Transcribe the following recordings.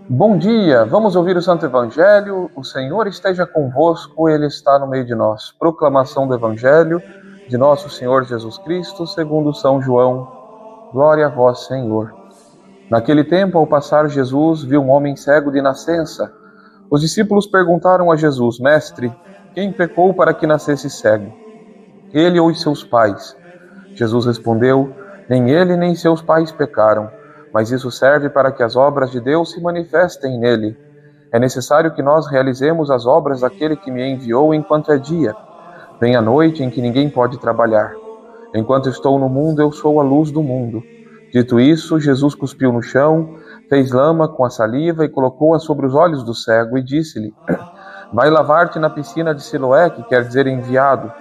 Bom dia, vamos ouvir o Santo Evangelho. O Senhor esteja convosco, Ele está no meio de nós. Proclamação do Evangelho de nosso Senhor Jesus Cristo, segundo São João. Glória a vós, Senhor. Naquele tempo, ao passar Jesus, viu um homem cego de nascença. Os discípulos perguntaram a Jesus: Mestre, quem pecou para que nascesse cego? Ele ou os seus pais? Jesus respondeu: Nem ele nem seus pais pecaram, mas isso serve para que as obras de Deus se manifestem nele. É necessário que nós realizemos as obras daquele que me enviou enquanto é dia. Vem a noite em que ninguém pode trabalhar. Enquanto estou no mundo, eu sou a luz do mundo. Dito isso, Jesus cuspiu no chão, fez lama com a saliva e colocou-a sobre os olhos do cego e disse-lhe: Vai lavar-te na piscina de Siloé, que quer dizer enviado.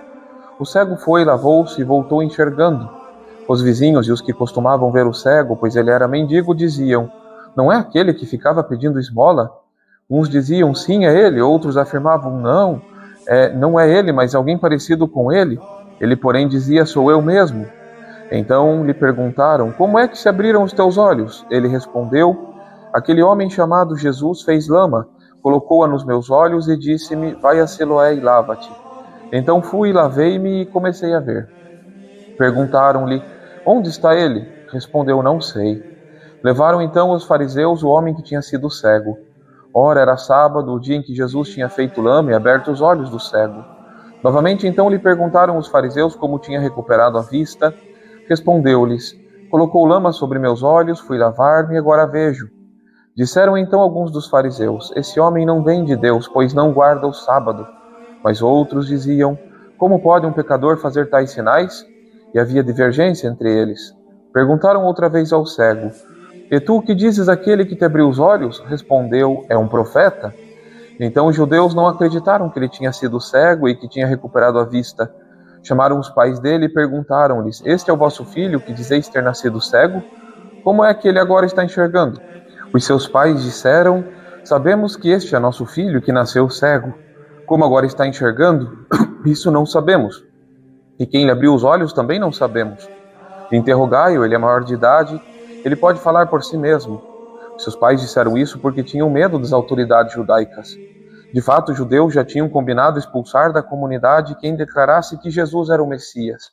O cego foi, lavou-se e voltou enxergando. Os vizinhos e os que costumavam ver o cego, pois ele era mendigo, diziam: Não é aquele que ficava pedindo esmola? Uns diziam: Sim, é ele. Outros afirmavam: Não, não é ele, mas alguém parecido com ele. Ele, porém, dizia: Sou eu mesmo. Então lhe perguntaram: Como é que se abriram os teus olhos? Ele respondeu: Aquele homem chamado Jesus fez lama, colocou-a nos meus olhos e disse-me: Vai a Siloé e lava-te. Então fui, lavei-me e comecei a ver. Perguntaram-lhe: Onde está ele? Respondeu: Não sei. Levaram então os fariseus o homem que tinha sido cego. Ora, era sábado, o dia em que Jesus tinha feito lama e aberto os olhos do cego. Novamente então lhe perguntaram os fariseus como tinha recuperado a vista. Respondeu-lhes: Colocou lama sobre meus olhos, fui lavar-me e agora vejo. Disseram então alguns dos fariseus: Esse homem não vem de Deus, pois não guarda o sábado. Mas outros diziam: Como pode um pecador fazer tais sinais? E havia divergência entre eles. Perguntaram outra vez ao cego: E tu, que dizes aquele que te abriu os olhos? Respondeu: É um profeta. Então os judeus não acreditaram que ele tinha sido cego e que tinha recuperado a vista. Chamaram os pais dele e perguntaram-lhes: Este é o vosso filho, que dizeis ter nascido cego? Como é que ele agora está enxergando? Os seus pais disseram: Sabemos que este é nosso filho, que nasceu cego. Como agora está enxergando? Isso não sabemos. E quem lhe abriu os olhos também não sabemos. Interrogai-o, ele é maior de idade, ele pode falar por si mesmo. Seus pais disseram isso porque tinham medo das autoridades judaicas. De fato, os judeus já tinham combinado expulsar da comunidade quem declarasse que Jesus era o Messias.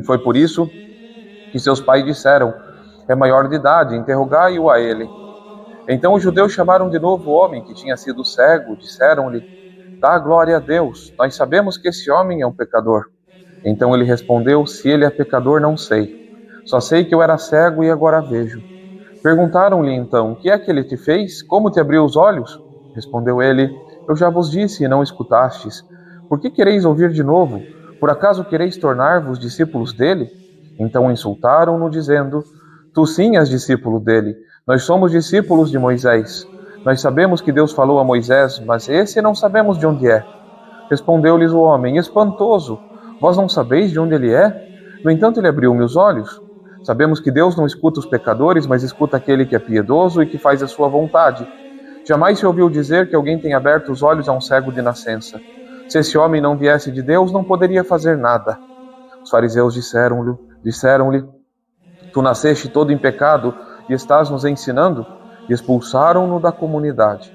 Foi por isso que seus pais disseram: É maior de idade, interrogai-o a ele. Então os judeus chamaram de novo o homem que tinha sido cego, disseram-lhe: Dá glória a Deus, nós sabemos que esse homem é um pecador. Então ele respondeu: Se ele é pecador, não sei. Só sei que eu era cego e agora vejo. Perguntaram-lhe então: O que é que ele te fez? Como te abriu os olhos? Respondeu ele: Eu já vos disse e não escutastes. Por que quereis ouvir de novo? Por acaso quereis tornar-vos discípulos dele? Então insultaram-no, dizendo: Tu sim és discípulo dele. Nós somos discípulos de Moisés. Nós sabemos que Deus falou a Moisés, mas esse não sabemos de onde é. Respondeu-lhes o homem: Espantoso! Vós não sabeis de onde ele é? No entanto, ele abriu-me os olhos. Sabemos que Deus não escuta os pecadores, mas escuta aquele que é piedoso e que faz a sua vontade. Jamais se ouviu dizer que alguém tenha aberto os olhos a um cego de nascença. Se esse homem não viesse de Deus, não poderia fazer nada. Os fariseus disseram-lhe: Tu nasceste todo em pecado e estás nos ensinando? E expulsaram-no da comunidade.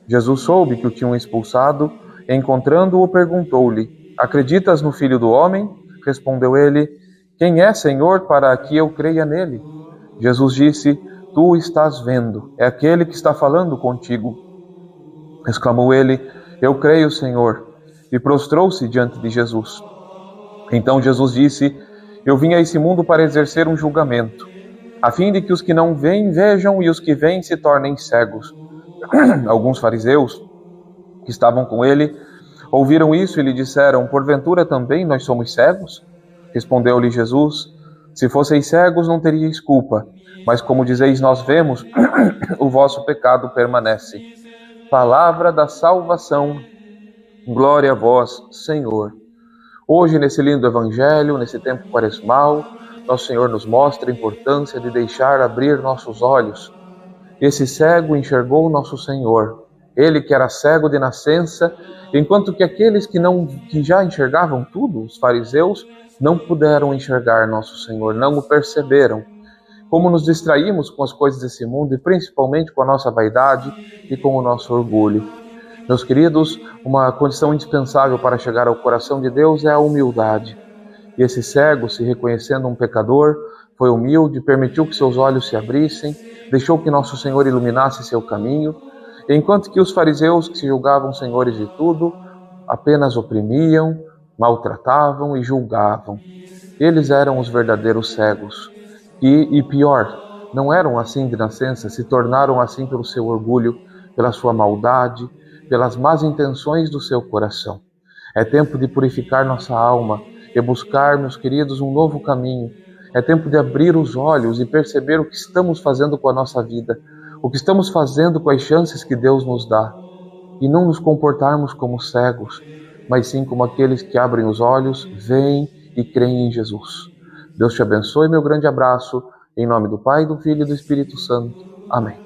Jesus soube que o tinham expulsado, e encontrando-o, perguntou-lhe: Acreditas no Filho do Homem? Respondeu ele: Quem é, Senhor, para que eu creia nele? Jesus disse: Tu o estás vendo, é aquele que está falando contigo. Exclamou ele: Eu creio, Senhor, e prostrou-se diante de Jesus. Então Jesus disse: Eu vim a esse mundo para exercer um julgamento, a fim de que os que não veem vejam e os que veem se tornem cegos. Alguns fariseus que estavam com ele ouviram isso e lhe disseram: Porventura também nós somos cegos? Respondeu-lhe Jesus: Se fosseis cegos, não teríeis culpa, mas como dizeis nós vemos, o vosso pecado permanece. Palavra da salvação. Glória a vós, Senhor. Hoje, nesse lindo evangelho, nesse tempo quaresmal, nosso Senhor nos mostra a importância de deixar abrir nossos olhos. Esse cego enxergou nosso Senhor. Ele que era cego de nascença, enquanto que aqueles que já enxergavam tudo, os fariseus, não puderam enxergar nosso Senhor, não o perceberam. como nos distraímos com as coisas desse mundo e principalmente com a nossa vaidade e com o nosso orgulho. Meus queridos, uma condição indispensável para chegar ao coração de Deus é a humildade. E esse cego, se reconhecendo um pecador, foi humilde, permitiu que seus olhos se abrissem, deixou que nosso Senhor iluminasse seu caminho, enquanto que os fariseus, que se julgavam senhores de tudo, apenas oprimiam, maltratavam e julgavam. Eles eram os verdadeiros cegos. E pior, não eram assim de nascença, se tornaram assim pelo seu orgulho, pela sua maldade, pelas más intenções do seu coração. É tempo de purificar nossa alma e buscar, meus queridos, um novo caminho. É tempo de abrir os olhos e perceber o que estamos fazendo com a nossa vida, o que estamos fazendo com as chances que Deus nos dá. E não nos comportarmos como cegos, mas sim como aqueles que abrem os olhos, veem e creem em Jesus. Deus te abençoe, meu grande abraço, em nome do Pai, do Filho e do Espírito Santo. Amém.